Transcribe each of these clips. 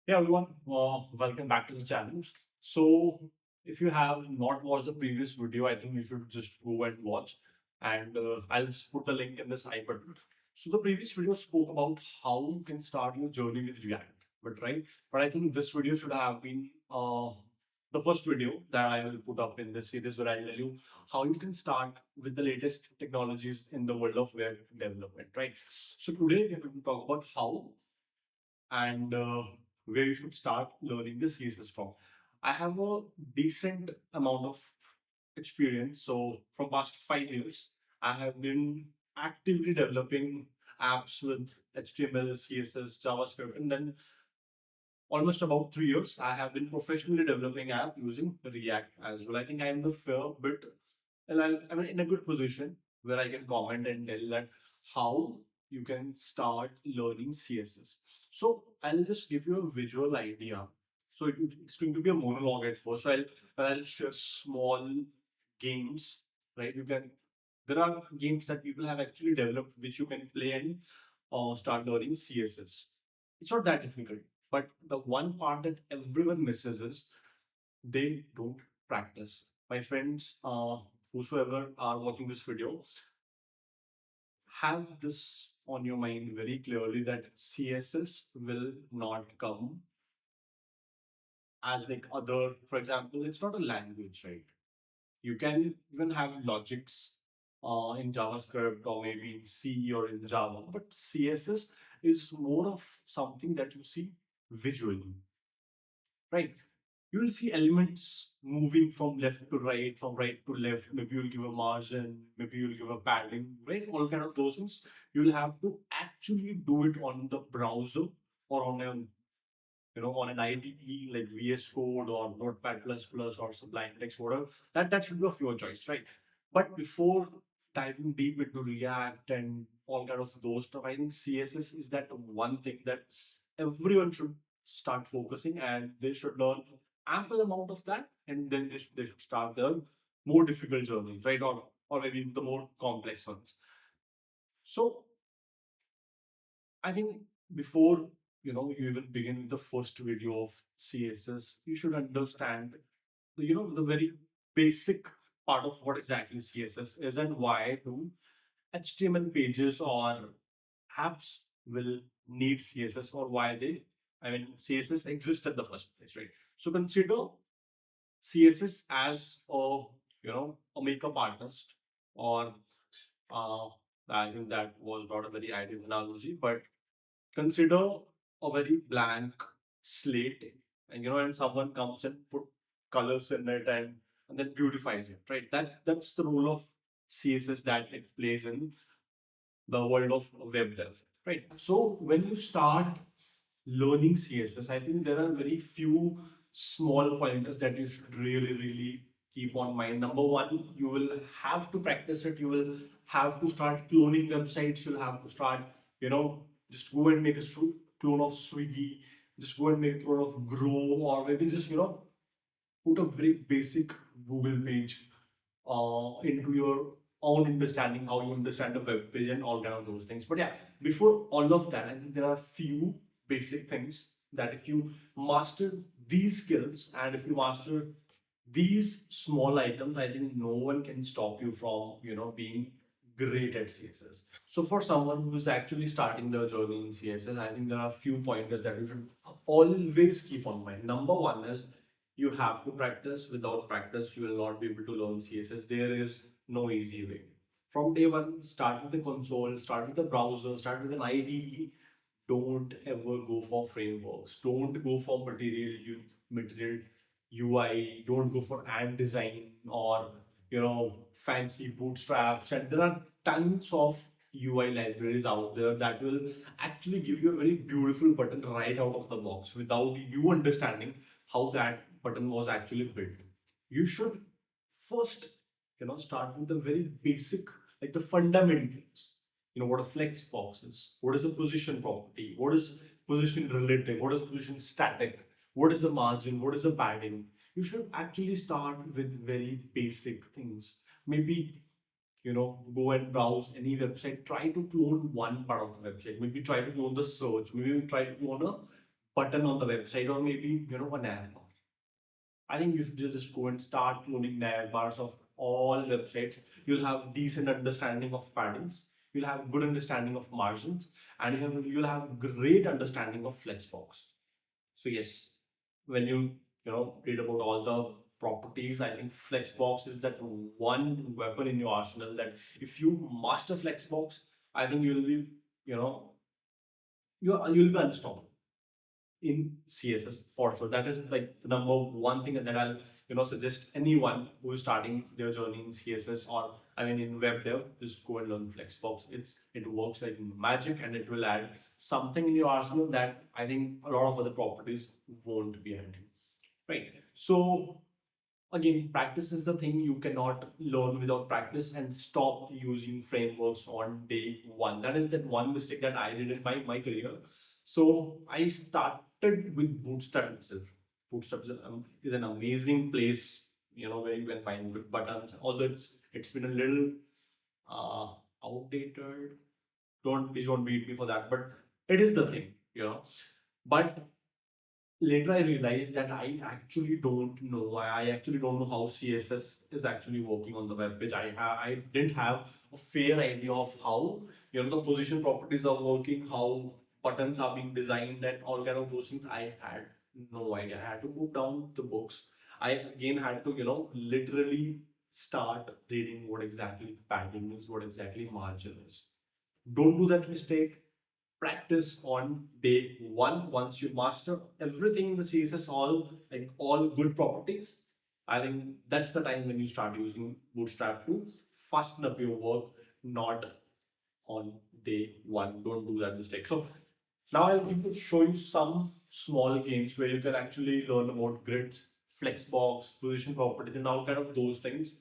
Hey everyone, welcome back to the channel. So, if you have not watched the previous video, I think you should just go and watch, and I'll just put the link in this I button. So, the previous video spoke about how you can start your journey with React, but I think this video should have been the first video that I will put up in this series, where I'll tell you how you can start with the latest technologies in the world of web development, right? So, today we're going to talk about how and where you should start learning the CSS from. I have a decent amount of experience. So from past 5 years, I have been actively developing apps with HTML, CSS, JavaScript, and then almost about 3 years, I have been professionally developing app using React as well. I think I am the fair bit, and I'm in a good position where I can comment and tell that how you can start learning CSS. So I'll just give you a visual idea. So it's going to be a monologue at first. So I'll share small games, right? There are games that people have actually developed which you can play and start learning CSS. It's not that difficult. But the one part that everyone misses is they don't practice. My friends, whosoever are watching this video, have this on your mind very clearly that CSS will not come as like other, for example, it's not a language, right? You can even have logics in JavaScript or maybe in C or in Java, but CSS is more of something that you see visually, right? You will see elements moving from left to right, from right to left. Maybe you'll give a margin, maybe you'll give a padding, right? All kind of those things. You'll have to actually do it on the browser or on a on an IDE like VS Code or Notepad or Sublime Text, whatever. That should be of your choice, right? But before diving deep into React and all kind of those stuff, I think CSS is that one thing that everyone should start focusing, and they should learn ample amount of that, and then they should start the more difficult journeys, right? Or maybe the more complex ones. So I think before you even begin with the first video of CSS, you should understand the very basic part of what exactly CSS is and why do HTML pages or apps will need CSS, or why CSS exists at the first place, right? So consider CSS as a makeup artist, or uh, I think that was not a very ideal analogy, but consider a very blank slate, and and someone comes and put colors in it, and then beautifies it, right? That's the role of CSS that it plays in the world of web dev, right? So when you start learning CSS, I think there are very few small pointers that you should really, really keep on mind. Number one, you will have to practice it. You will have to start cloning websites. You'll have to start, just go and make a clone of Swiggy. Just go and make a clone of Grow, or maybe just, put a very basic Google page into your own understanding, how you understand a web page and all kind of those things. But yeah, before all of that, I think there are few basic things that if you master these skills and if you master these small items, I think no one can stop you from, being great at CSS. So for someone who's actually starting their journey in CSS, I think there are a few pointers that you should always keep on mind. Number one is you have to practice. Without practice, you will not be able to learn CSS. There is no easy way. From day one, start with the console, start with the browser, start with an IDE. Don't ever go for frameworks. Don't go for material UI. Don't go for ant design or fancy bootstraps. And there are tons of UI libraries out there that will actually give you a very beautiful button right out of the box without you understanding how that button was actually built. You should first, start with the very basic, like the fundamentals. What a flex box is, what is a position property, what is position relative, what is position static, what is the margin, what is the padding. You should actually start with very basic things. Maybe go and browse any website, try to clone one part of the website, maybe try to clone the search, maybe try to clone a button on the website, or maybe a nav bar. I think you should just go and start cloning nav bars of all websites. You'll have decent understanding of paddings. You'll have good understanding of margins, and you'll have great understanding of flexbox. So yes, when you read about all the properties, I think flexbox is that one weapon in your arsenal that if you master flexbox, I think you know you'll be unstoppable in CSS for sure. That is like the number one thing that I'll suggest anyone who is starting their journey in CSS, or I mean in web dev, just go and learn Flexbox. It works like magic, and it will add something in your arsenal that I think a lot of other properties won't be adding. Right. So again, practice is the thing. You cannot learn without practice, and stop using frameworks on day one. That is that one mistake that I did in my career. So I started with Bootstrap itself. Bootstrap is an amazing place, where you can find good buttons, although it's been a little uh, outdated. Please don't beat me for that, but it is the thing. But later I realized that I actually don't know. I actually don't know how CSS is actually working on the web page. I didn't have a fair idea of how the position properties are working, how buttons are being designed, and all kind of those things. I had no idea. I had to go down the books. I again had to literally start reading what exactly padding is, what exactly margin is. Don't do that mistake. Practice on day one. Once you master everything in the CSS, all good properties, I think that's the time when you start using Bootstrap to fasten up your work, not on day one. Don't do that mistake. So now I'll going to show you some small games where you can actually learn about grids, flexbox, position properties, and all kind of those things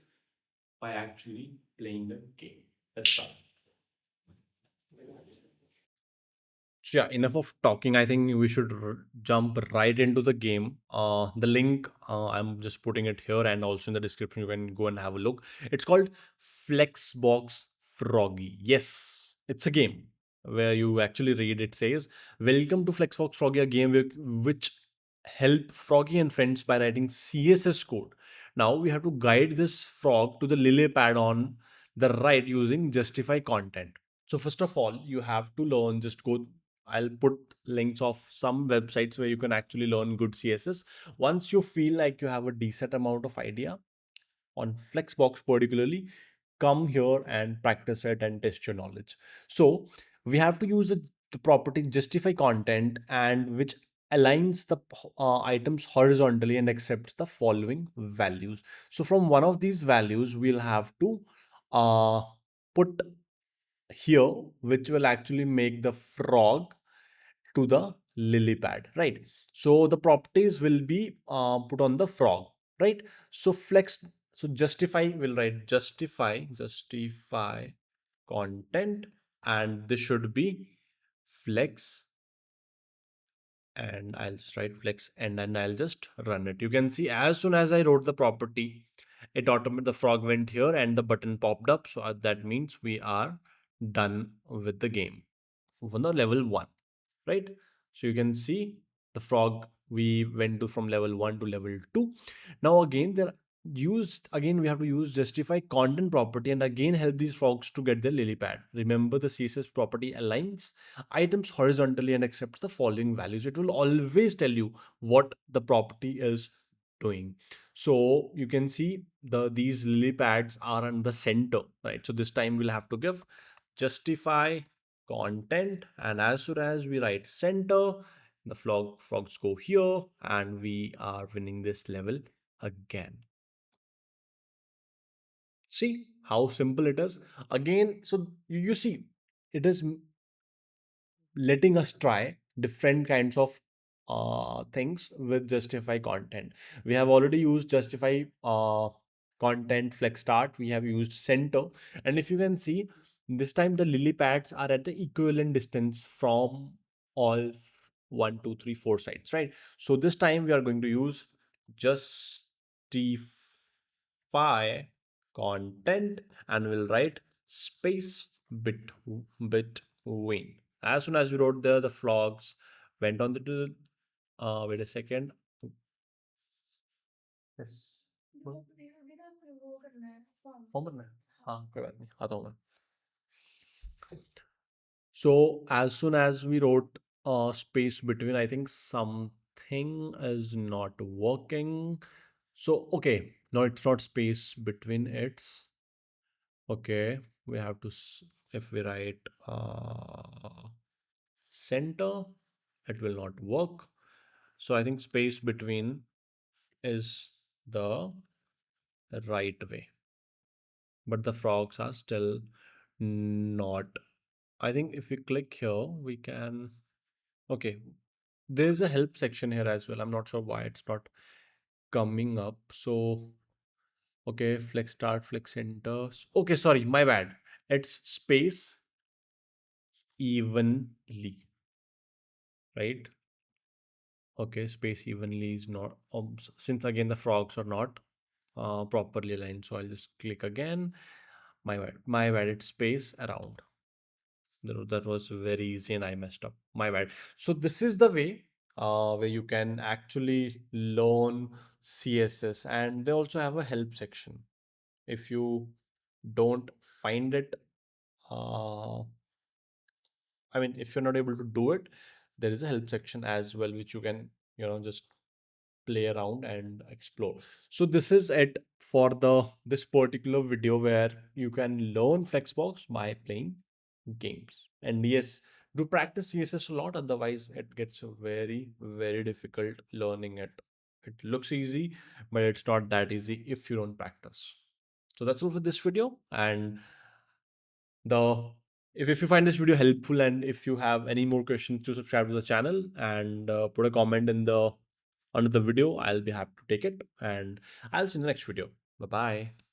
by actually playing the game. Let's start. So yeah, enough of talking. I think we should jump right into the game. The link I'm just putting it here, and also in the description you can go and have a look. It's called Flexbox Froggy. Yes, it's a game where you actually read. It says, "Welcome to Flexbox Froggy, a game which help Froggy and friends by writing CSS code. Now we have to guide this frog to the lily pad on the right using justify content." So first of all, you have to learn. Just go. I'll put links of some websites where you can actually learn good CSS. Once you feel like you have a decent amount of idea on Flexbox, particularly, come here and practice it and test your knowledge. So we have to use the property justify content, and which aligns the items horizontally and accepts the following values. So from one of these values, we'll have to put here, which will actually make the frog to the lily pad, right? So the properties will be put on the frog, right? So justify will write justify content, and this should be flex, and I'll just write flex, and then I'll just run it. You can see as soon as I wrote the property, it automatically the frog went here and the button popped up. So that means we are done with the game for the level one, right? So you can see the frog, we went to from level 1 to level 2. Now again there used again we have to use justify content property, and again help these frogs to get their lily pad. Remember, the CSS property aligns items horizontally and accepts the following values. It will always tell you what the property is doing. So you can see these lily pads are in the center, right? So this time we'll have to give justify content, and as soon as we write center, the frogs go here, and we are winning this level again. See how simple it is. Again, so you see, it is letting us try different kinds of things with justify content. We have already used justify content, flex start, we have used center, and if you can see, this time the lily pads are at the equivalent distance from all 1, 2, 3, 4 sides, right? So this time we are going to use justify content, and we'll write space between. As soon as we wrote there, the frogs went on the wait a second. Yes. Form भरना है हाँ कोई बात नहीं आता हूँ मैं So as soon as we wrote space between, I think something is not working. So okay, no, it's not space between. It's okay. We have to if we write center, it will not work. So I think space between is the right way, but the frogs are still not. I think if we click here, we can. Okay, there's a help section here as well. I'm not sure why it's not coming up. So, okay, flex start, flex enter. Okay, sorry, my bad. It's space evenly, right? Okay, space evenly is not, since again the frogs are not properly aligned. So I'll just click again. My bad, it's space around. That was very easy and I messed up. My bad. So this is the way where you can actually learn CSS, and they also have a help section. If you don't find it, uh, I mean, if you're not able to do it, there is a help section as well, which you can, just play around and explore. So this is it for this particular video where you can learn Flexbox by playing games. And yes, do practice CSS a lot, otherwise it gets very, very difficult learning it. It looks easy, but it's not that easy if you don't practice. So that's all for this video. And the if you find this video helpful and if you have any more questions, to subscribe to the channel and put a comment in the under the video. I'll be happy to take it, and I'll see you in the next video. Bye bye.